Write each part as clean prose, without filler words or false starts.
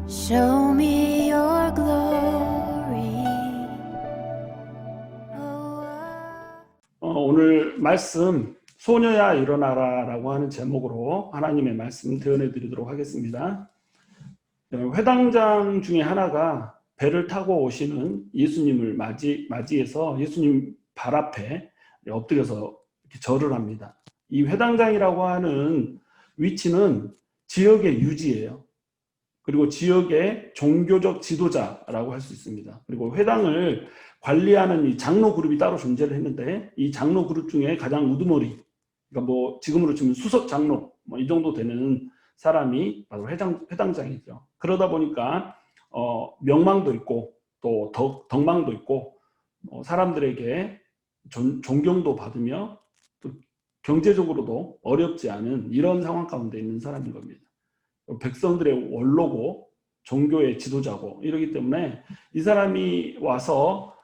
Show me your glory. 오늘 말씀 소녀야 일어나라 라고 하는 제목으로 하나님의 말씀 대언해 드리도록 하겠습니다. 회당장 중에 하나가 배를 타고 오시는 예수님을 맞이해서 예수님 발 앞에 엎드려서 이렇게 절을 합니다. 이 회당장이라고 하는 위치는 지역의 유지예요. 그리고 지역의 종교적 지도자라고 할 수 있습니다. 그리고 회당을 관리하는 이 장로 그룹이 따로 존재를 했는데, 이 장로 그룹 중에 가장 우두머리, 그러니까 뭐 지금으로 치면 수석 장로 이 정도 되는 사람이 바로 회당장이죠. 그러다 보니까 명망도 있고 또 덕망도 있고 사람들에게 존경도 받으며 또 경제적으로도 어렵지 않은 이런 상황 가운데 있는 사람인 겁니다. 백성들의 원로고 종교의 지도자고 이러기 때문에 이 사람이 와서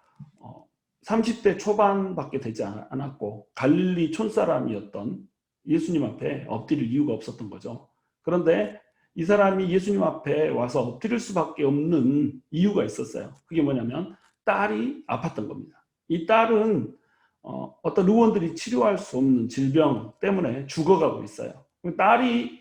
30대 초반밖에 되지 않았고 갈릴리 촌사람이었던 예수님 앞에 엎드릴 이유가 없었던 거죠. 그런데 이 사람이 예수님 앞에 와서 엎드릴 수밖에 없는 이유가 있었어요. 그게 뭐냐면 딸이 아팠던 겁니다. 이 딸은 어떤 의원들이 치료할 수 없는 질병 때문에 죽어가고 있어요. 딸이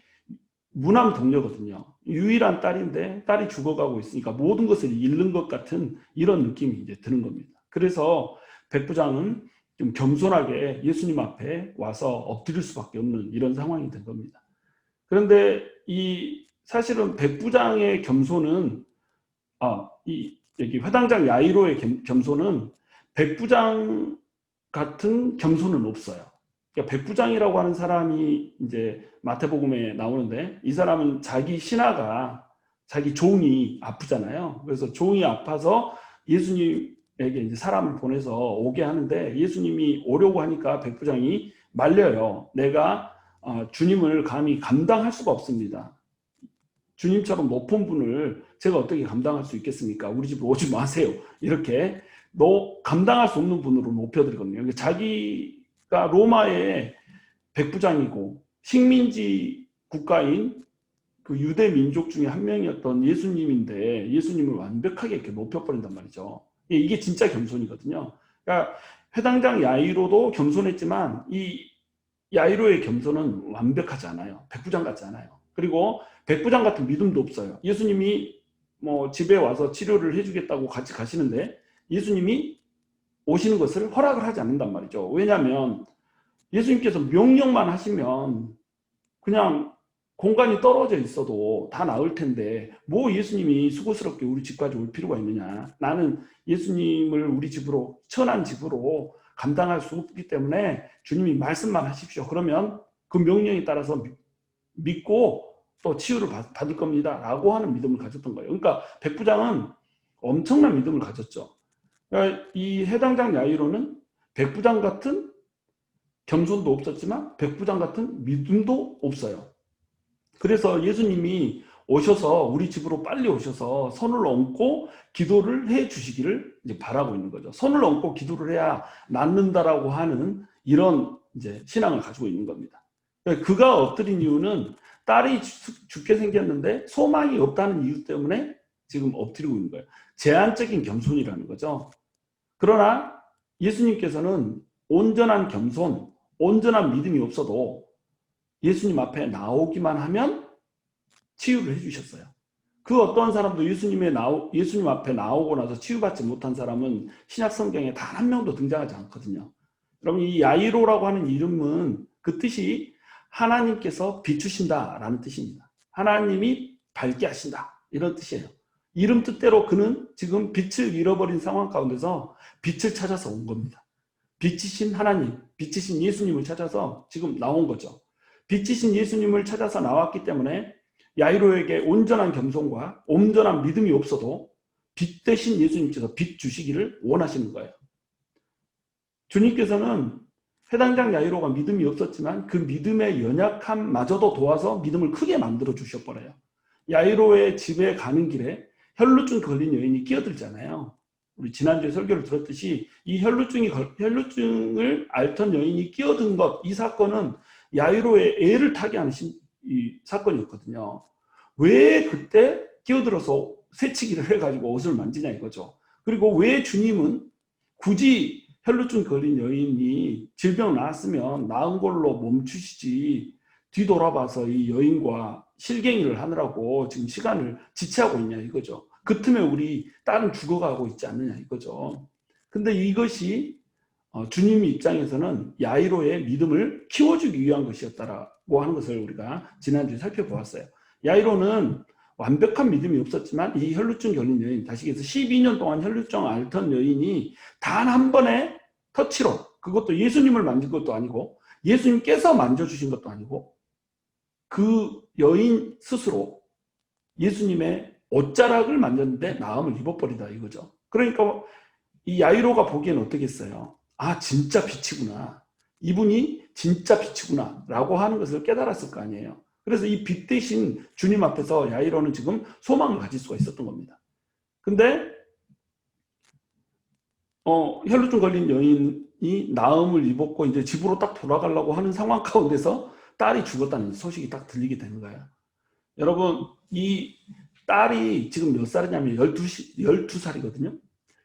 무남 동료거든요. 유일한 딸인데 딸이 죽어가고 있으니까 모든 것을 잃는 것 같은 이런 느낌이 이제 드는 겁니다. 그래서 백부장은 좀 겸손하게 예수님 앞에 와서 엎드릴 수밖에 없는 이런 상황이 된 겁니다. 그런데 사실은 백부장의 겸손은 여기 회당장 야이로의 겸손은 백부장 같은 겸손은 없어요. 그러니까 백부장이라고 하는 사람이 이제 마태복음에 나오는데, 이 사람은 자기 신하가, 자기 종이 아프잖아요. 그래서 종이 아파서 예수님에게 이제 사람을 보내서 오게 하는데, 예수님이 오려고 하니까 백부장이 말려요. 내가 주님을 감히 감당할 수가 없습니다. 주님처럼 높은 분을 제가 어떻게 감당할 수 있겠습니까? 우리 집으로 오지 마세요. 이렇게 감당할 수 없는 분으로 높여드리거든요. 그러니까 자기가 로마의 백부장이고 식민지 국가인 그 유대 민족 중에 한 명이었던 예수님인데 예수님을 완벽하게 이렇게 높여버린단 말이죠. 이게 진짜 겸손이거든요. 그러니까 회당장 야이로도 겸손했지만 이 야이로의 겸손은 완벽하지 않아요. 백부장 같지 않아요. 그리고 백부장 같은 믿음도 없어요. 예수님이 뭐 집에 와서 치료를 해주겠다고 같이 가시는데 예수님이 오시는 것을 허락을 하지 않는단 말이죠. 왜냐하면 예수님께서 명령만 하시면 그냥 공간이 떨어져 있어도 다 나을 텐데 뭐 예수님이 수고스럽게 우리 집까지 올 필요가 있느냐. 나는 예수님을 우리 집으로, 천한 집으로 감당할 수 없기 때문에 주님이 말씀만 하십시오. 그러면 그 명령에 따라서 믿고 또 치유를 받을 겁니다 라고 하는 믿음을 가졌던 거예요. 그러니까 백부장은 엄청난 믿음을 가졌죠. 그러니까 이 해당장 야이로는 백부장 같은 겸손도 없었지만 백부장 같은 믿음도 없어요. 그래서 예수님이 오셔서 우리 집으로 빨리 오셔서 손을 얹고 기도를 해 주시기를 이제 바라고 있는 거죠. 손을 얹고 기도를 해야 낫는다라고 하는 이런 이제 신앙을 가지고 있는 겁니다. 그가 엎드린 이유는 딸이 죽게 생겼는데 소망이 없다는 이유 때문에 지금 엎드리고 있는 거예요. 제한적인 겸손이라는 거죠. 그러나 예수님께서는 온전한 겸손, 온전한 믿음이 없어도 예수님 앞에 나오기만 하면 치유를 해주셨어요. 그 어떤 사람도 예수님 앞에 나오고 나서 치유받지 못한 사람은 신약 성경에 단 한 명도 등장하지 않거든요. 여러분, 이 야이로라고 하는 이름은 그 뜻이 하나님께서 비추신다라는 뜻입니다. 하나님이 밝게 하신다 이런 뜻이에요. 이름 뜻대로 그는 지금 빛을 잃어버린 상황 가운데서 빛을 찾아서 온 겁니다. 빛이신 하나님, 빛이신 예수님을 찾아서 지금 나온 거죠. 빛이신 예수님을 찾아서 나왔기 때문에 야이로에게 온전한 겸손과 온전한 믿음이 없어도 빛 대신 예수님께서 빛 주시기를 원하시는 거예요. 주님께서는 회당장 야이로가 믿음이 없었지만 그 믿음의 연약함마저도 도와서 믿음을 크게 만들어 주셔버려요. 야이로의 집에 가는 길에 혈루증 걸린 여인이 끼어들잖아요. 우리 지난주에 설교를 들었듯이 이 혈루증을 앓던 여인이 끼어든 것, 이 사건은 야이로의 애를 타게 하는 이 사건이었거든요. 왜 그때 끼어들어서 새치기를 해가지고 옷을 만지냐 이거죠. 그리고 왜 주님은 굳이 혈루증 걸린 여인이 질병 나았으면 나은 걸로 멈추시지 뒤돌아봐서 이 여인과 실갱이를 하느라고 지금 시간을 지체하고 있냐 이거죠. 그 틈에 우리 딸은 죽어가고 있지 않느냐 이거죠. 근데 이것이 주님 입장에서는 야이로의 믿음을 키워주기 위한 것이었다라고 하는 것을 우리가 지난주에 살펴보았어요. 야이로는 완벽한 믿음이 없었지만 이 혈루증 걸린 여인, 다시 얘기해서 12년 동안 혈루증 앓던 여인이 단 한 번의 터치로, 그것도 예수님을 만진 것도 아니고 예수님께서 만져주신 것도 아니고 그 여인 스스로 예수님의 옷자락을 만졌는데 나음을 입어버리다 이거죠. 그러니까 이 야이로가 보기엔 어떻겠어요? 아, 진짜 빛이구나. 이분이 진짜 빛이구나 라고 하는 것을 깨달았을 거 아니에요. 그래서 이 빛 대신 주님 앞에서 야이로는 지금 소망을 가질 수가 있었던 겁니다. 근데 혈루증 걸린 여인이 나음을 입었고 이제 집으로 딱 돌아가려고 하는 상황 가운데서 딸이 죽었다는 소식이 딱 들리게 되는 거예요. 여러분, 이 딸이 지금 몇 살이냐면 12살이거든요.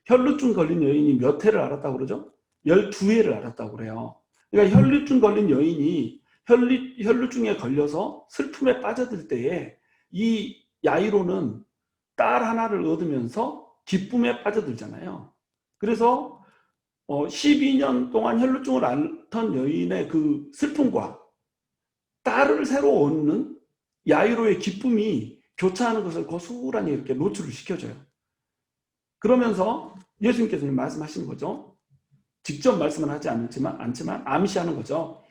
혈루증 걸린 여인이 몇 해를 앓았다고 그러죠? 12해를 앓았다고 그래요. 그러니까 혈루증 걸린 여인이 혈루증에 걸려서 슬픔에 빠져들 때에 이 야이로는 딸 하나를 얻으면서 기쁨에 빠져들잖아요. 그래서 12년 동안 혈루증을 앓던 여인의 그 슬픔과 딸을 새로 얻는 야이로의 기쁨이 교차하는 것을 고스란히 이렇게 노출을 시켜줘요. 그러면서 예수님께서 말씀하시는 거죠. 직접 말씀은 하지 않지만 암시하는 거죠.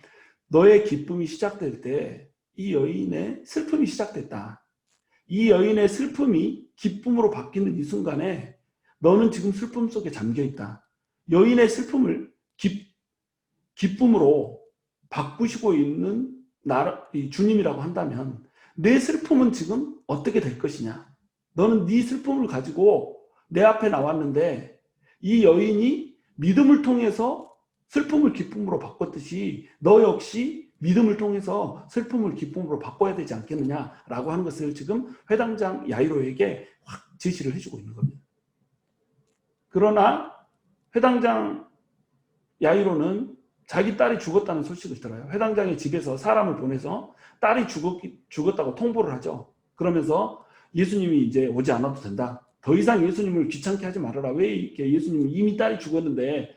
너의 기쁨이 시작될 때 이 여인의 슬픔이 시작됐다. 이 여인의 슬픔이 기쁨으로 바뀌는 이 순간에 너는 지금 슬픔 속에 잠겨있다. 여인의 슬픔을 기쁨으로 바꾸시고 있는 이 주님이라고 한다면 내 슬픔은 지금 어떻게 될 것이냐. 너는 네 슬픔을 가지고 내 앞에 나왔는데 이 여인이 믿음을 통해서 슬픔을 기쁨으로 바꿨듯이 너 역시 믿음을 통해서 슬픔을 기쁨으로 바꿔야 되지 않겠느냐라고 하는 것을 지금 회당장 야이로에게 확 제시를 해주고 있는 겁니다. 그러나 회당장 야이로는 자기 딸이 죽었다는 소식을 들어요. 회당장의 집에서 사람을 보내서 딸이 죽었다고 통보를 하죠. 그러면서 예수님이 이제 오지 않아도 된다. 더 이상 예수님을 귀찮게 하지 말아라. 왜 이렇게 예수님은 이미 딸이 죽었는데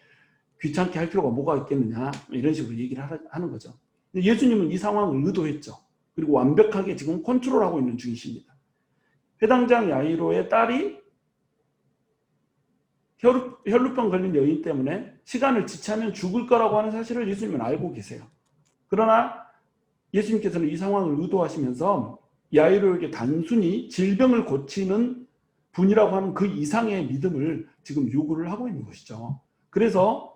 귀찮게 할 필요가 뭐가 있겠느냐. 이런 식으로 얘기를 하는 거죠. 예수님은 이 상황을 의도했죠. 그리고 완벽하게 지금 컨트롤하고 있는 중이십니다. 회당장 야이로의 딸이 혈루병 걸린 여인 때문에 시간을 지체하면 죽을 거라고 하는 사실을 예수님은 알고 계세요. 그러나 예수님께서는 이 상황을 의도하시면서 야이로에게 단순히 질병을 고치는 분이라고 하는 그 이상의 믿음을 지금 요구를 하고 있는 것이죠. 그래서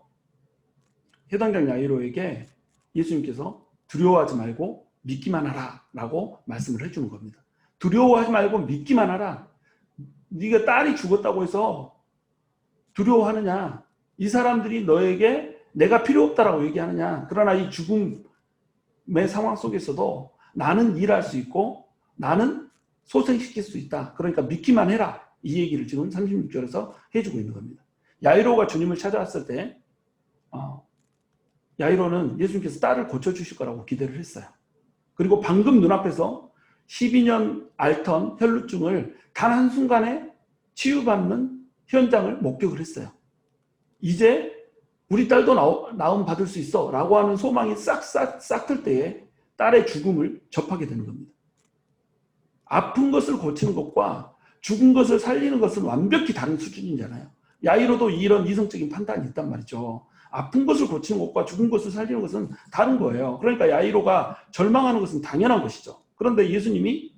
회당장 야이로에게 예수님께서 두려워하지 말고 믿기만 하라 라고 말씀을 해주는 겁니다. 두려워하지 말고 믿기만 하라. 네가 딸이 죽었다고 해서 두려워하느냐? 이 사람들이 너에게 내가 필요 없다라고 얘기하느냐? 그러나 이 죽음의 상황 속에서도 나는 일할 수 있고 나는 소생시킬 수 있다. 그러니까 믿기만 해라. 이 얘기를 지금 36절에서 해주고 있는 겁니다. 야이로가 주님을 찾아왔을 때 야이로는 예수님께서 딸을 고쳐주실 거라고 기대를 했어요. 그리고 방금 눈앞에서 12년 앓던 혈루증을 단 한순간에 치유받는 현장을 목격을 했어요. 이제 우리 딸도 나음 받을 수 있어 라고 하는 소망이 싹 틀 때에 딸의 죽음을 접하게 되는 겁니다. 아픈 것을 고치는 것과 죽은 것을 살리는 것은 완벽히 다른 수준이잖아요. 야이로도 이런 이성적인 판단이 있단 말이죠. 아픈 것을 고치는 것과 죽은 것을 살리는 것은 다른 거예요. 그러니까 야이로가 절망하는 것은 당연한 것이죠. 그런데 예수님이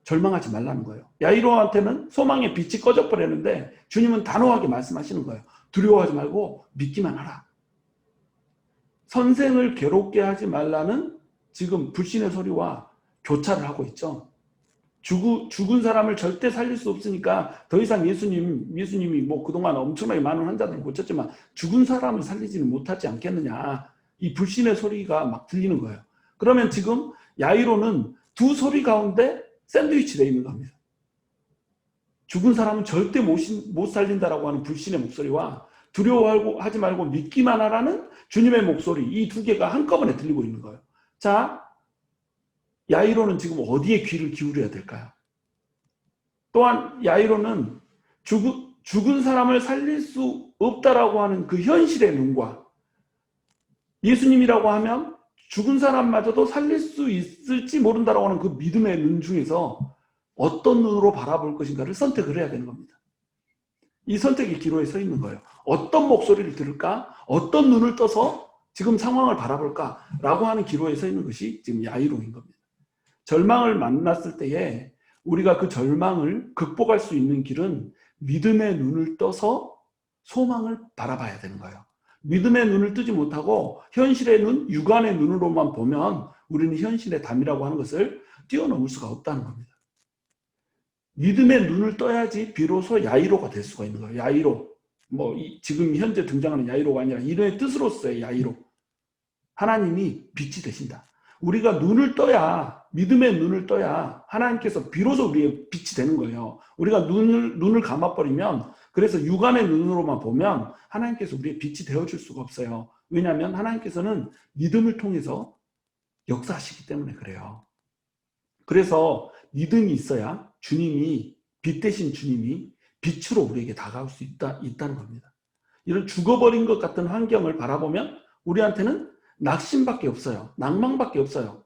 절망하지 말라는 거예요. 야이로한테는 소망의 빛이 꺼져버렸는데 주님은 단호하게 말씀하시는 거예요. 두려워하지 말고 믿기만 하라. 선생을 괴롭게 하지 말라는 지금 불신의 소리와 교차를 하고 있죠. 죽은 사람을 절대 살릴 수 없으니까 더 이상 예수님이 뭐 그동안 엄청나게 많은 환자들을 고쳤지만 죽은 사람을 살리지는 못하지 않겠느냐. 이 불신의 소리가 막 들리는 거예요. 그러면 지금 야이로는 두 소리 가운데 샌드위치 되어 있는 겁니다. 죽은 사람은 절대 못 살린다라고 하는 불신의 목소리와 두려워하지 말고 믿기만 하라는 주님의 목소리, 이 두 개가 한꺼번에 들리고 있는 거예요. 자, 야이로는 지금 어디에 귀를 기울여야 될까요? 또한 야이로는 죽은 사람을 살릴 수 없다라고 하는 그 현실의 눈과 예수님이라고 하면 죽은 사람마저도 살릴 수 있을지 모른다라고 하는 그 믿음의 눈 중에서 어떤 눈으로 바라볼 것인가를 선택을 해야 되는 겁니다. 이 선택의 기로에 서 있는 거예요. 어떤 목소리를 들을까? 어떤 눈을 떠서 지금 상황을 바라볼까? 라고 하는 기로에 서 있는 것이 지금 야이로인 겁니다. 절망을 만났을 때에 우리가 그 절망을 극복할 수 있는 길은 믿음의 눈을 떠서 소망을 바라봐야 되는 거예요. 믿음의 눈을 뜨지 못하고 현실의 눈, 육안의 눈으로만 보면 우리는 현실의 담이라고 하는 것을 뛰어넘을 수가 없다는 겁니다. 믿음의 눈을 떠야지 비로소 야이로가 될 수가 있는 거예요. 야이로. 지금 현재 등장하는 야이로가 아니라 이름의 뜻으로서의 야이로. 하나님이 빛이 되신다. 우리가 눈을 떠야, 믿음의 눈을 떠야 하나님께서 비로소 우리의 빛이 되는 거예요. 우리가 눈을 감아버리면, 그래서 육안의 눈으로만 보면 하나님께서 우리의 빛이 되어줄 수가 없어요. 왜냐하면 하나님께서는 믿음을 통해서 역사하시기 때문에 그래요. 그래서 믿음이 있어야 주님이, 빛 대신 주님이 빛으로 우리에게 다가올 수 있다는 겁니다. 이런 죽어버린 것 같은 환경을 바라보면 우리한테는 낙심밖에 없어요. 낭망밖에 없어요.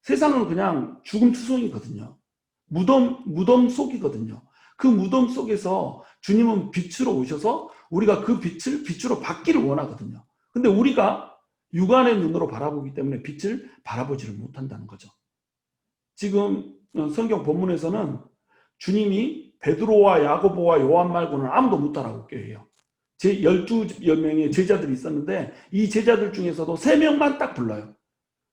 세상은 그냥 죽음투성이거든요. 무덤 속이거든요. 그 무덤 속에서 주님은 빛으로 오셔서 우리가 그 빛을 빛으로 받기를 원하거든요. 근데 우리가 육안의 눈으로 바라보기 때문에 빛을 바라보지를 못한다는 거죠. 지금 성경 본문에서는 주님이 베드로와 야고보와 요한 말고는 아무도 못 따라오게 해요. 12명의 제자들이 있었는데 이 제자들 중에서도 3명만 딱 불러요.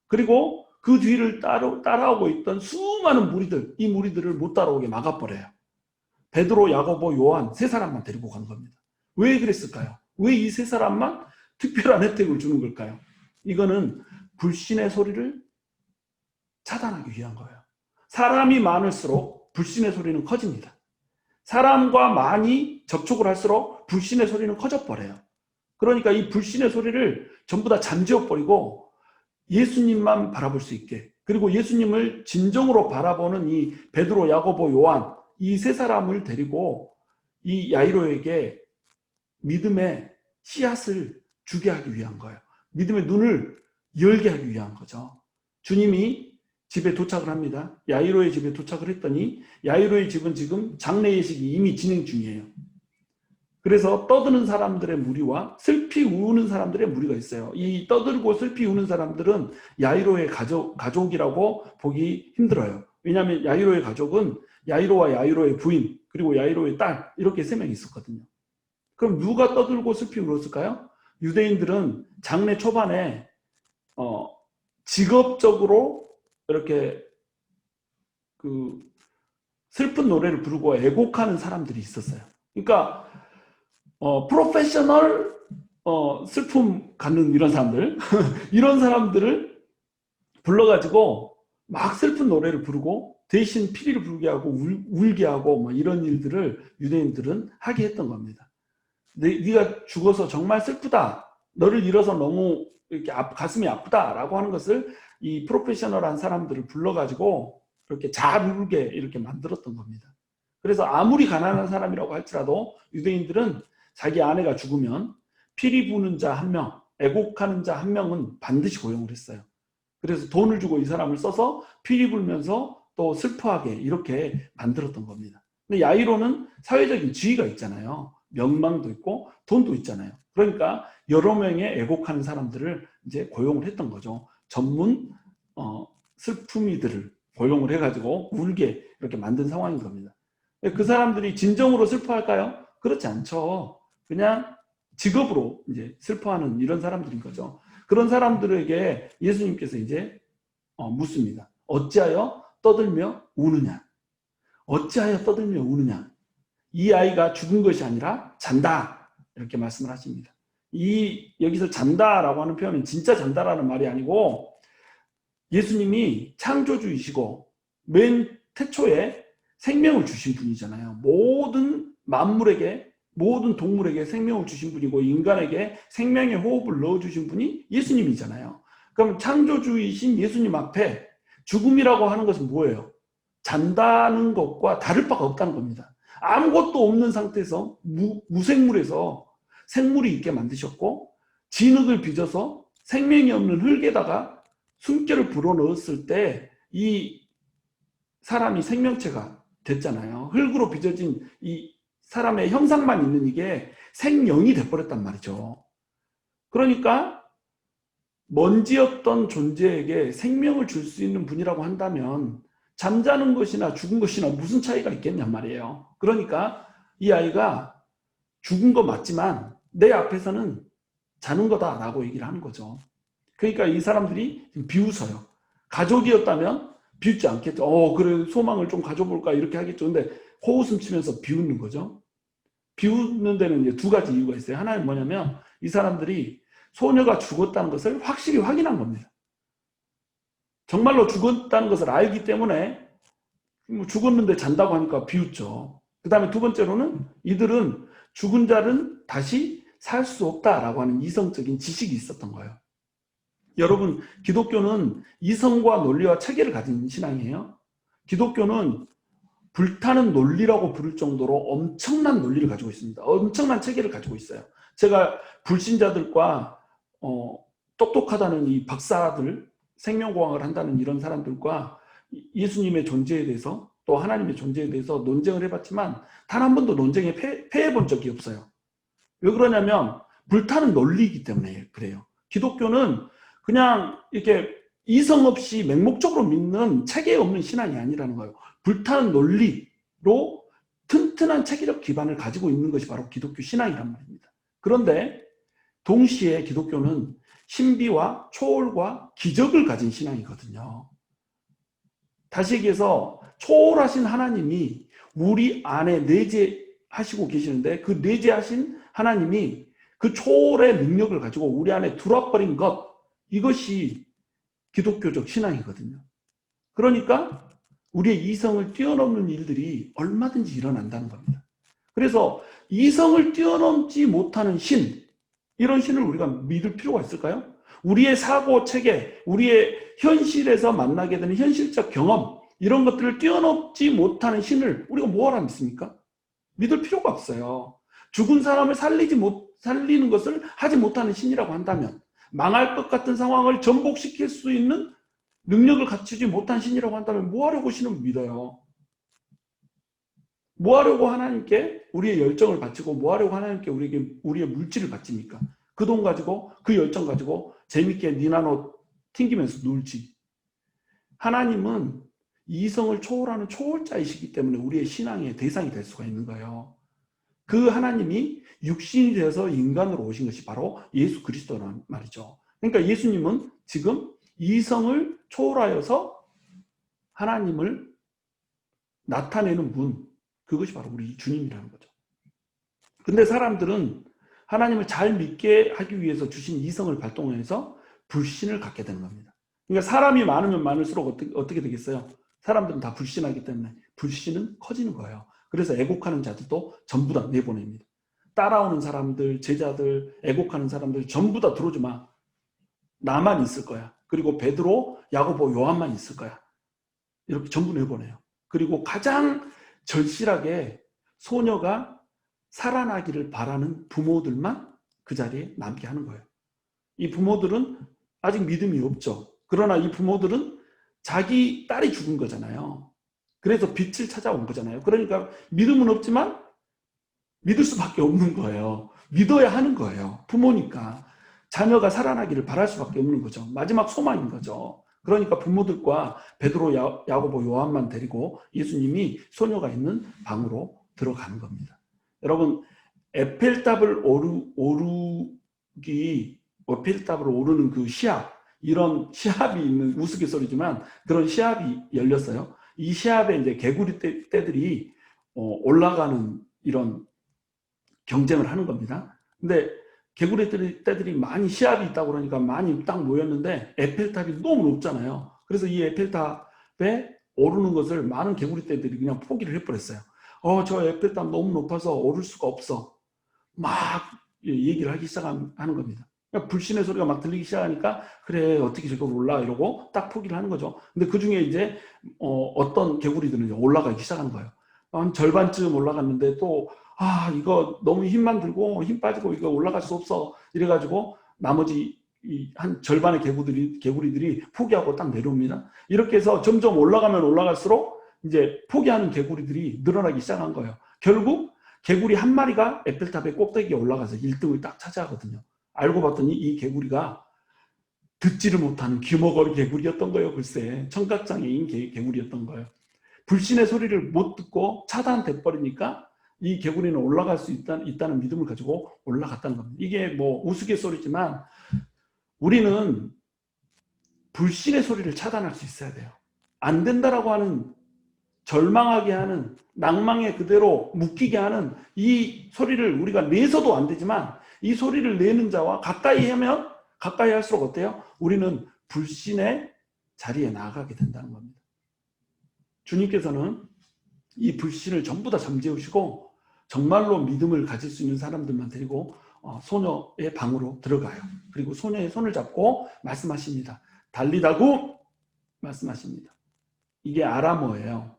그리고 그 뒤를 따라오고 있던 수많은 무리들, 이 무리들을 못 따라오게 막아버려요. 베드로, 야고보, 요한 3사람만 데리고 간 겁니다. 왜 그랬을까요? 왜 이 3사람만 특별한 혜택을 주는 걸까요? 이거는 불신의 소리를 차단하기 위한 거예요. 사람이 많을수록 불신의 소리는 커집니다. 사람과 많이 접촉을 할수록 불신의 소리는 커져버려요. 그러니까 이 불신의 소리를 전부 다 잠재워버리고 예수님만 바라볼 수 있게, 그리고 예수님을 진정으로 바라보는 이 베드로, 야고보, 요한, 이 3사람을 데리고 이 야이로에게 믿음의 씨앗을 주게 하기 위한 거예요. 믿음의 눈을 열게 하기 위한 거죠. 주님이 집에 도착을 합니다. 야이로의 집에 도착을 했더니 야이로의 집은 지금 장례 예식이 이미 진행 중이에요. 그래서 떠드는 사람들의 무리와 슬피 우는 사람들의 무리가 있어요. 이 떠들고 슬피 우는 사람들은 야이로의 가족이라고 보기 힘들어요. 왜냐하면 야이로의 가족은 야이로와 야이로의 부인, 그리고 야이로의 딸, 이렇게 3명이 있었거든요. 그럼 누가 떠들고 슬피 울었을까요? 유대인들은 장례 초반에 직업적으로 이렇게 그 슬픈 노래를 부르고 애곡하는 사람들이 있었어요. 그러니까 프로페셔널 슬픔 갖는 이런 사람들 이런 사람들을 불러가지고 막 슬픈 노래를 부르고 대신 피리를 부르게 하고 울게 하고 뭐 이런 일들을 유대인들은 하게 했던 겁니다. 네가 죽어서 정말 슬프다, 너를 잃어서 너무 이렇게 가슴이 아프다 라고 하는 것을 이 프로페셔널한 사람들을 불러가지고 이렇게 잘 울게 이렇게 만들었던 겁니다. 그래서 아무리 가난한 사람이라고 할지라도 유대인들은 자기 아내가 죽으면 피리 부는 자 1명, 애곡하는 자 1명은 반드시 고용을 했어요. 그래서 돈을 주고 이 사람을 써서 피리 불면서 또 슬퍼하게 이렇게 만들었던 겁니다. 근데 야이로는 사회적인 지위가 있잖아요. 명망도 있고 돈도 있잖아요. 그러니까 여러 명의 애곡하는 사람들을 이제 고용을 했던 거죠. 전문 슬픔이들을 고용을 해가지고 울게 이렇게 만든 상황인 겁니다. 그 사람들이 진정으로 슬퍼할까요? 그렇지 않죠. 그냥 직업으로 이제 슬퍼하는 이런 사람들인 거죠. 그런 사람들에게 예수님께서 이제 묻습니다. 어찌하여 떠들며 우느냐? 어찌하여 떠들며 우느냐? 이 아이가 죽은 것이 아니라 잔다, 이렇게 말씀을 하십니다. 여기서 잔다라고 하는 표현은 진짜 잔다라는 말이 아니고 예수님이 창조주이시고 맨 태초에 생명을 주신 분이잖아요. 모든 만물에게, 모든 동물에게 생명을 주신 분이고 인간에게 생명의 호흡을 넣어주신 분이 예수님이잖아요. 그럼 창조주이신 예수님 앞에 죽음이라고 하는 것은 뭐예요? 잔다는 것과 다를 바가 없다는 겁니다. 아무것도 없는 상태에서 무생물에서 생물이 있게 만드셨고 진흙을 빚어서 생명이 없는 흙에다가 숨결을 불어넣었을 때 이 사람이 생명체가 됐잖아요. 흙으로 빚어진 이 사람의 형상만 있는 이게 생명이 돼버렸단 말이죠. 그러니까 먼지였던 존재에게 생명을 줄 수 있는 분이라고 한다면 잠자는 것이나 죽은 것이나 무슨 차이가 있겠냔 말이에요. 그러니까 이 아이가 죽은 거 맞지만 내 앞에서는 자는 거다라고 얘기를 하는 거죠. 그러니까 이 사람들이 비웃어요. 가족이었다면 비웃지 않겠죠. 그래 소망을 좀 가져볼까 이렇게 하겠죠. 근데 코웃음 치면서 비웃는 거죠. 비웃는 데는 이제 두 가지 이유가 있어요. 하나는 뭐냐면 이 사람들이 소녀가 죽었다는 것을 확실히 확인한 겁니다. 정말로 죽었다는 것을 알기 때문에 죽었는데 잔다고 하니까 비웃죠. 그 다음에 두 번째로는 이들은 죽은 자는 다시 살 수 없다라고 하는 이성적인 지식이 있었던 거예요. 여러분, 기독교는 이성과 논리와 체계를 가진 신앙이에요. 기독교는 불타는 논리라고 부를 정도로 엄청난 논리를 가지고 있습니다. 엄청난 체계를 가지고 있어요. 제가 불신자들과 똑똑하다는 이 박사들, 생명공학을 한다는 이런 사람들과 예수님의 존재에 대해서 또 하나님의 존재에 대해서 논쟁을 해봤지만 단 한 번도 논쟁에 패해본 적이 없어요. 왜 그러냐면 불타는 논리이기 때문에 그래요. 기독교는 그냥 이렇게 이성 없이 맹목적으로 믿는 체계 없는 신앙이 아니라는 거예요. 불타는 논리로 튼튼한 체계적 기반을 가지고 있는 것이 바로 기독교 신앙이란 말입니다. 그런데 동시에 기독교는 신비와 초월과 기적을 가진 신앙이거든요. 다시 얘기해서 초월하신 하나님이 우리 안에 내재하시고 계시는데 그 내재하신 하나님이 그 초월의 능력을 가지고 우리 안에 들어와버린 것, 이것이 기독교적 신앙이거든요. 그러니까 우리의 이성을 뛰어넘는 일들이 얼마든지 일어난다는 겁니다. 그래서 이성을 뛰어넘지 못하는 신, 이런 신을 우리가 믿을 필요가 있을까요? 우리의 사고 체계, 우리의 현실에서 만나게 되는 현실적 경험, 이런 것들을 뛰어넘지 못하는 신을 우리가 뭐하라 믿습니까? 믿을 필요가 없어요. 죽은 사람을 살리는 것을 하지 못하는 신이라고 한다면, 망할 것 같은 상황을 전복시킬 수 있는 능력을 갖추지 못한 신이라고 한다면 뭐하려고 신을 믿어요? 뭐하려고 하나님께 우리의 열정을 바치고 뭐하려고 하나님께 우리의 물질을 바칩니까? 그 돈 가지고 그 열정 가지고 재밌게 니나노 튕기면서 놀지. 하나님은 이성을 초월하는 초월자이시기 때문에 우리의 신앙의 대상이 될 수가 있는 거예요. 그 하나님이 육신이 되어서 인간으로 오신 것이 바로 예수 그리스도란 말이죠. 그러니까 예수님은 지금 이성을 초월하여서 하나님을 나타내는 분, 그것이 바로 우리 주님이라는 거죠. 근데 사람들은 하나님을 잘 믿게 하기 위해서 주신 이성을 발동해서 불신을 갖게 되는 겁니다. 그러니까 사람이 많으면 많을수록 어떻게 되겠어요? 사람들은 다 불신하기 때문에 불신은 커지는 거예요. 그래서 애곡하는 자들도 전부 다 내보냅니다. 따라오는 사람들, 제자들, 애곡하는 사람들 전부 다 들어오지 마. 나만 있을 거야. 그리고 베드로, 야고보, 요한만 있을 거야. 이렇게 전부 내보내요. 그리고 가장 절실하게 소녀가 살아나기를 바라는 부모들만 그 자리에 남게 하는 거예요. 이 부모들은 아직 믿음이 없죠. 그러나 이 부모들은 자기 딸이 죽은 거잖아요. 그래서 빛을 찾아온 거잖아요. 그러니까 믿음은 없지만 믿을 수밖에 없는 거예요. 믿어야 하는 거예요. 부모니까. 자녀가 살아나기를 바랄 수밖에 없는 거죠. 마지막 소망인 거죠. 그러니까 부모들과 베드로, 야고보, 요한만 데리고 예수님이 소녀가 있는 방으로 들어가는 겁니다. 여러분, 에펠탑을 에펠탑을 오르는 그 시합, 이런 시합이 있는 우스갯소리지만 그런 시합이 열렸어요. 이 시합에 이제 개구리 떼들이 올라가는 이런 경쟁을 하는 겁니다. 근데 개구리 떼들이 많이 시합이 있다고 그러니까 많이 딱 모였는데 에펠탑이 너무 높잖아요. 그래서 이 에펠탑에 오르는 것을 많은 개구리떼들이 그냥 포기를 해버렸어요. 저 에펠탑 너무 높아서 오를 수가 없어. 막 얘기를 하기 시작하는 겁니다. 그러니까 불신의 소리가 막 들리기 시작하니까 그래 어떻게 저걸 올라 이러고 딱 포기를 하는 거죠. 근데 그 중에 이제 어떤 개구리들은 올라가기 시작하는 거예요. 한 절반쯤 올라갔는데 또 이거 너무 힘만 들고 힘 빠지고 이거 올라갈 수 없어 이래가지고 나머지 한 절반의 개구리들이 포기하고 딱 내려옵니다. 이렇게 해서 점점 올라가면 올라갈수록 이제 포기하는 개구리들이 늘어나기 시작한 거예요. 결국 개구리 한 마리가 에펠탑의 꼭대기에 올라가서 1등을 딱 차지하거든요. 알고 봤더니 이 개구리가 듣지를 못하는 귀머거리 개구리였던 거예요. 글쎄 청각장애인 개구리였던 거예요. 불신의 소리를 못 듣고 차단돼 버리니까 이 개구리는 올라갈 수 있다는 믿음을 가지고 올라갔다는 겁니다. 이게 뭐 우스갯소리지만 우리는 불신의 소리를 차단할 수 있어야 돼요. 안 된다라고 하는 절망하게 하는 낭망에 그대로 묶이게 하는 이 소리를 우리가 내서도 안 되지만 이 소리를 내는 자와 가까이 하면 가까이 할수록 어때요? 우리는 불신의 자리에 나아가게 된다는 겁니다. 주님께서는 이 불신을 전부 다 잠재우시고 정말로 믿음을 가질 수 있는 사람들만 데리고 소녀의 방으로 들어가요. 그리고 소녀의 손을 잡고 말씀하십니다. 달리다고 말씀하십니다. 이게 아람어예요.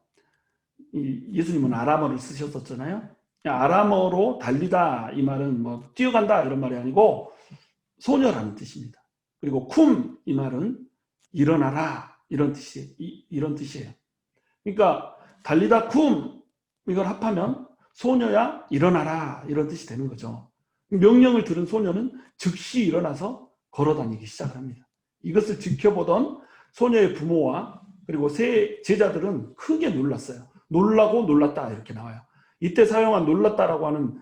예수님은 아람어를 쓰셨었잖아요. 아람어로 달리다 이 말은 뭐 뛰어간다 이런 말이 아니고 소녀라는 뜻입니다. 그리고 쿰 이 말은 일어나라 이런 뜻이에요. 그러니까 달리다 쿰 이걸 합하면 소녀야 일어나라 이런 뜻이 되는 거죠. 명령을 들은 소녀는 즉시 일어나서 걸어다니기 시작을 합니다. 이것을 지켜보던 소녀의 부모와 그리고 세 제자들은 크게 놀랐어요. 놀라고 놀랐다 이렇게 나와요. 이때 사용한 놀랐다라고 하는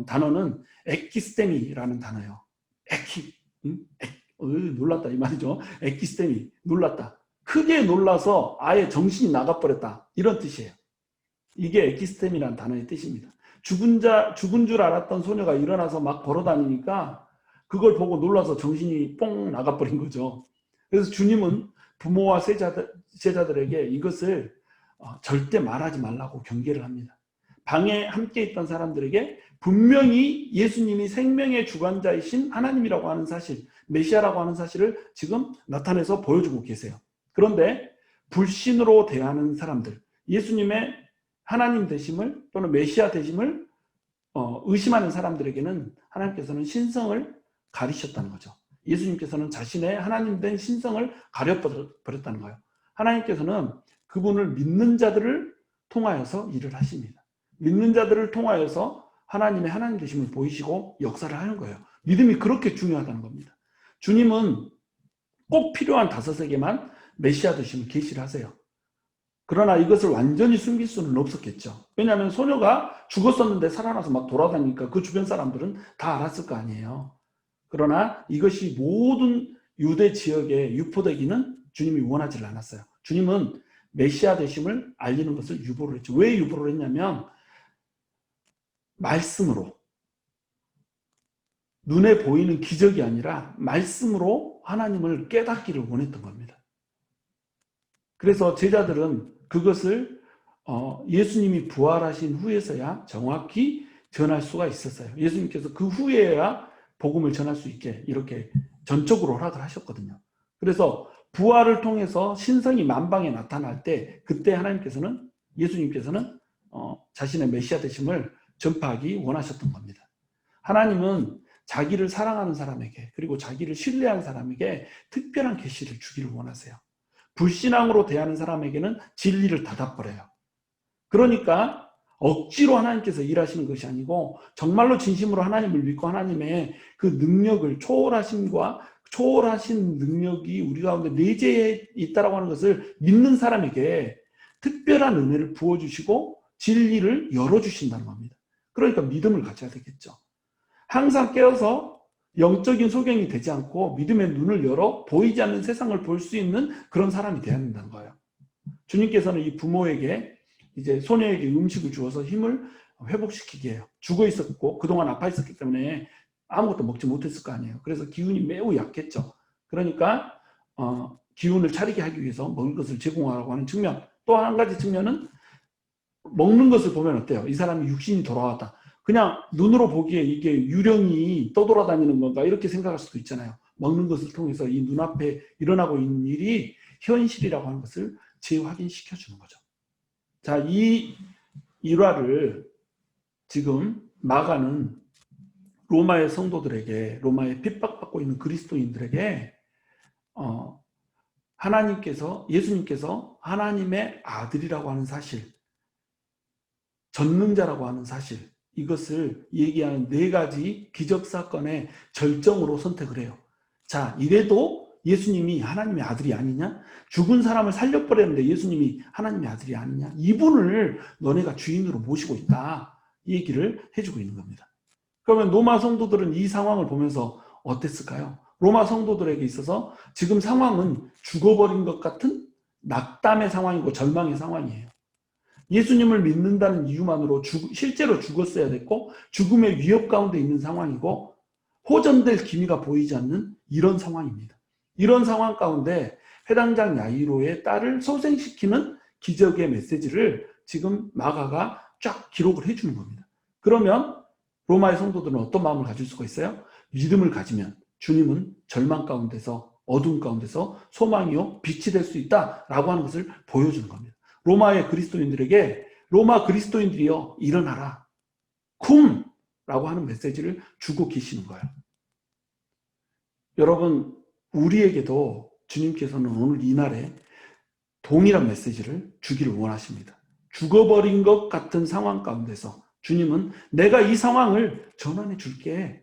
단어는 에키스테미라는 단어예요. 놀랐다 이 말이죠. 에키스테미, 놀랐다. 크게 놀라서 아예 정신이 나가버렸다 이런 뜻이에요. 이게 에키스테미라는 단어의 뜻입니다. 죽은 줄 알았던 소녀가 일어나서 막 걸어다니니까 그걸 보고 놀라서 정신이 뽕 나가버린 거죠. 그래서 주님은 부모와 제자들에게 이것을 절대 말하지 말라고 경계를 합니다. 방에 함께 있던 사람들에게 분명히 예수님이 생명의 주관자이신 하나님이라고 하는 사실, 메시아라고 하는 사실을 지금 나타내서 보여주고 계세요. 그런데 불신으로 대하는 사람들, 예수님의 하나님 되심을 또는 메시아 되심을 의심하는 사람들에게는 하나님께서는 신성을 가리셨다는 거죠. 예수님께서는 자신의 하나님 된 신성을 가려버렸다는 거예요. 하나님께서는 그분을 믿는 자들을 통하여서 일을 하십니다. 믿는 자들을 통하여서 하나님의 하나님 되심을 보이시고 역사를 하는 거예요. 믿음이 그렇게 중요하다는 겁니다. 주님은 꼭 필요한 다섯에게만 메시아 되심을 계시를 하세요. 그러나 이것을 완전히 숨길 수는 없었겠죠. 왜냐하면 소녀가 죽었었는데 살아나서 막 돌아다니니까 그 주변 사람들은 다 알았을 거 아니에요. 그러나 이것이 모든 유대 지역에 유포되기는 주님이 원하지 않았어요. 주님은 메시아 되심을 알리는 것을 유보를 했죠. 왜 유보를 했냐면 말씀으로, 눈에 보이는 기적이 아니라 말씀으로 하나님을 깨닫기를 원했던 겁니다. 그래서 제자들은 그것을 예수님이 부활하신 후에서야 정확히 전할 수가 있었어요. 예수님께서 그 후에야 복음을 전할 수 있게 이렇게 전적으로 허락을 하셨거든요. 그래서 부활을 통해서 신성이 만방에 나타날 때 그때 예수님께서는 자신의 메시아 되심을 전파하기 원하셨던 겁니다. 하나님은 자기를 사랑하는 사람에게 그리고 자기를 신뢰하는 사람에게 특별한 계시를 주기를 원하세요. 불신앙으로 대하는 사람에게는 진리를 닫아버려요. 그러니까 억지로 하나님께서 일하시는 것이 아니고 정말로 진심으로 하나님을 믿고 하나님의 그 능력을 초월하신 능력이 우리 가운데 내재해 있다고 하는 것을 믿는 사람에게 특별한 은혜를 부어주시고 진리를 열어주신다는 겁니다. 그러니까 믿음을 가져야 되겠죠. 항상 깨어서 영적인 소경이 되지 않고 믿음의 눈을 열어 보이지 않는 세상을 볼 수 있는 그런 사람이 되어야 된다는 거예요. 주님께서는 이 부모에게 이제 소녀에게 음식을 주어서 힘을 회복시키게 해요. 죽어 있었고 그동안 아파 있었기 때문에 아무것도 먹지 못했을 거 아니에요. 그래서 기운이 매우 약했죠. 그러니까 기운을 차리게 하기 위해서 먹을 것을 제공하라고 하는 측면, 또 한 가지 측면은 먹는 것을 보면 어때요? 이 사람이 육신이 돌아왔다. 그냥 눈으로 보기에 이게 유령이 떠돌아다니는 건가 이렇게 생각할 수도 있잖아요. 먹는 것을 통해서 이 눈앞에 일어나고 있는 일이 현실이라고 하는 것을 재확인시켜 주는 거죠. 자, 이 일화를 지금 마가는 로마의 성도들에게, 로마에 핍박받고 있는 그리스도인들에게 예수님께서 하나님의 아들이라고 하는 사실, 전능자라고 하는 사실, 이것을 얘기하는 4가지 기적사건의 절정으로 선택을 해요. 자, 이래도 예수님이 하나님의 아들이 아니냐? 죽은 사람을 살려버렸는데 예수님이 하나님의 아들이 아니냐? 이분을 너네가 주인으로 모시고 있다. 이 얘기를 해주고 있는 겁니다. 그러면 로마 성도들은 이 상황을 보면서 어땠을까요? 로마 성도들에게 있어서 지금 상황은 죽어버린 것 같은 낙담의 상황이고 절망의 상황이에요. 예수님을 믿는다는 이유만으로 실제로 죽었어야 됐고 죽음의 위협 가운데 있는 상황이고 호전될 기미가 보이지 않는 이런 상황입니다. 이런 상황 가운데 회당장 야이로의 딸을 소생시키는 기적의 메시지를 지금 마가가 쫙 기록을 해주는 겁니다. 그러면 로마의 성도들은 어떤 마음을 가질 수가 있어요? 믿음을 가지면 주님은 절망 가운데서 어두움 가운데서 소망이요 빛이 될 수 있다라고 하는 것을 보여주는 겁니다. 로마의 그리스도인들에게 로마 그리스도인들이여 일어나라 쿰! 라고 하는 메시지를 주고 계시는 거예요. 여러분 우리에게도 주님께서는 오늘 이날에 동일한 메시지를 주기를 원하십니다. 죽어버린 것 같은 상황 가운데서 주님은 내가 이 상황을 전환해 줄게.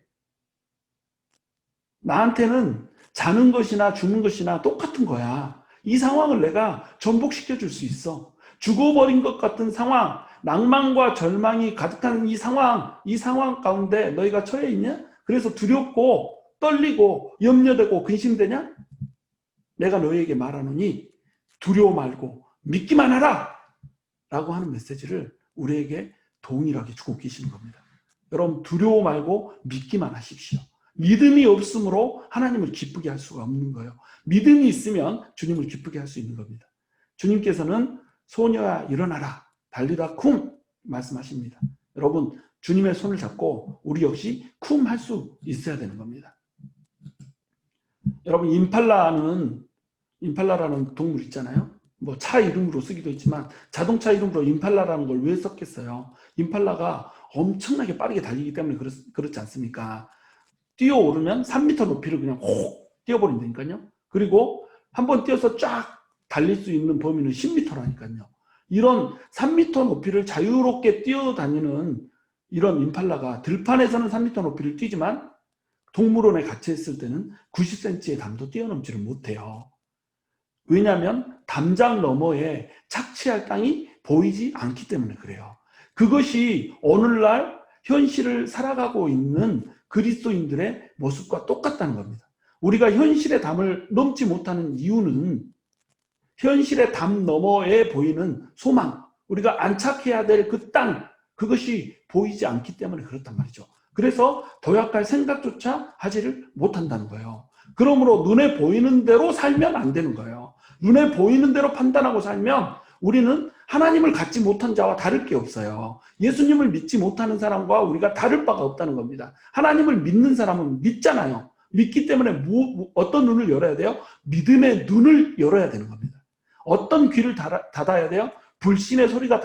나한테는 자는 것이나 죽는 것이나 똑같은 거야. 이 상황을 내가 전복시켜 줄 수 있어. 죽어버린 것 같은 상황, 낭만과 절망이 가득한 이 상황 가운데 너희가 처해 있냐? 그래서 두렵고 떨리고 염려되고 근심되냐? 내가 너희에게 말하노니 두려워 말고 믿기만 하라! 라고 하는 메시지를 우리에게 동일하게 주고 계시는 겁니다. 여러분 두려워 말고 믿기만 하십시오. 믿음이 없으므로 하나님을 기쁘게 할 수가 없는 거예요. 믿음이 있으면 주님을 기쁘게 할 수 있는 겁니다. 주님께서는 소녀야 일어나라 달리라 쿰 말씀하십니다. 여러분 주님의 손을 잡고 우리 역시 쿰 할 수 있어야 되는 겁니다. 여러분 임팔라라는 동물 있잖아요. 뭐 차 이름으로 쓰기도 했지만 자동차 이름으로 임팔라라는 걸 왜 썼겠어요? 임팔라가 엄청나게 빠르게 달리기 때문에 그렇지 않습니까? 뛰어오르면 3m 높이를 그냥 혹 뛰어버린다니까요. 그리고 한번 뛰어서 쫙 달릴 수 있는 범위는 10m라니까요. 이런 3m 높이를 자유롭게 뛰어다니는 이런 임팔라가 들판에서는 3m 높이를 뛰지만 동물원에 갇혀있을 때는 90cm의 담도 뛰어넘지를 못해요. 왜냐하면 담장 너머에 착취할 땅이 보이지 않기 때문에 그래요. 그것이 오늘날 현실을 살아가고 있는 그리스도인들의 모습과 똑같다는 겁니다. 우리가 현실의 담을 넘지 못하는 이유는 현실의 담 너머에 보이는 소망, 우리가 안착해야 될 그 땅, 그것이 보이지 않기 때문에 그렇단 말이죠. 그래서 도약할 생각조차 하지를 못한다는 거예요. 그러므로 눈에 보이는 대로 살면 안 되는 거예요. 눈에 보이는 대로 판단하고 살면 우리는 하나님을 갖지 못한 자와 다를 게 없어요. 예수님을 믿지 못하는 사람과 우리가 다를 바가 없다는 겁니다. 하나님을 믿는 사람은 믿잖아요. 믿기 때문에 어떤 눈을 열어야 돼요? 믿음의 눈을 열어야 되는 겁니다. 어떤 귀를 닫아야 돼요? 불신의 소리가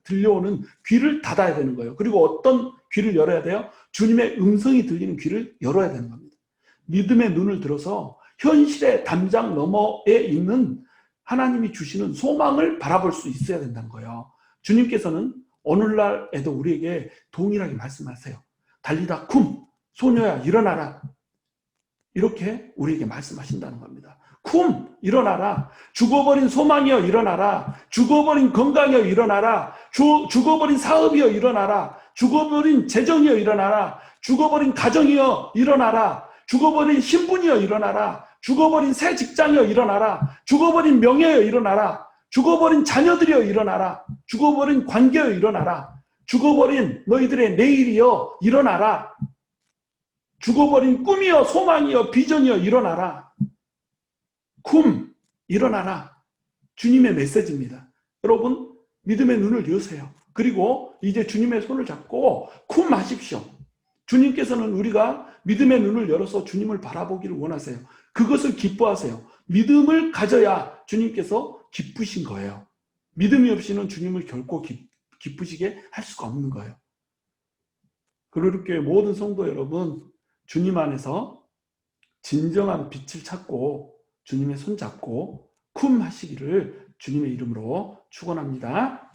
들려오는 귀를 닫아야 되는 거예요. 그리고 어떤 귀를 열어야 돼요? 주님의 음성이 들리는 귀를 열어야 되는 겁니다. 믿음의 눈을 들어서 현실의 담장 너머에 있는 하나님이 주시는 소망을 바라볼 수 있어야 된다는 거예요. 주님께서는 오늘날에도 우리에게 동일하게 말씀하세요. 달리다 쿰! 소녀야 일어나라! 이렇게 우리에게 말씀하신다는 겁니다. 쿰! 일어나라! 죽어버린 소망이여 일어나라! 죽어버린 건강이여 일어나라! 죽어버린 사업이여 일어나라! 죽어버린 재정이여 일어나라! 죽어버린 가정이여 일어나라! 죽어버린 신분이여 일어나라! 죽어버린 새 직장이여 일어나라! 죽어버린 명예여 일어나라! 죽어버린 자녀들이여 일어나라! 죽어버린 관계여 일어나라! 죽어버린 너희들의 내일이여 일어나라! 죽어버린 꿈이여 소망이여 비전이여 일어나라! 쿰! 일어나라! 주님의 메시지입니다. 여러분 믿음의 눈을 여세요. 그리고 이제 주님의 손을 잡고 쿵 하십시오. 주님께서는 우리가 믿음의 눈을 열어서 주님을 바라보기를 원하세요. 그것을 기뻐하세요. 믿음을 가져야 주님께서 기쁘신 거예요. 믿음이 없이는 주님을 결코 기쁘시게 할 수가 없는 거예요. 그렇게 모든 성도 여러분, 주님 안에서 진정한 빛을 찾고 주님의 손 잡고 쿰 하시기를 주님의 이름으로 축원합니다.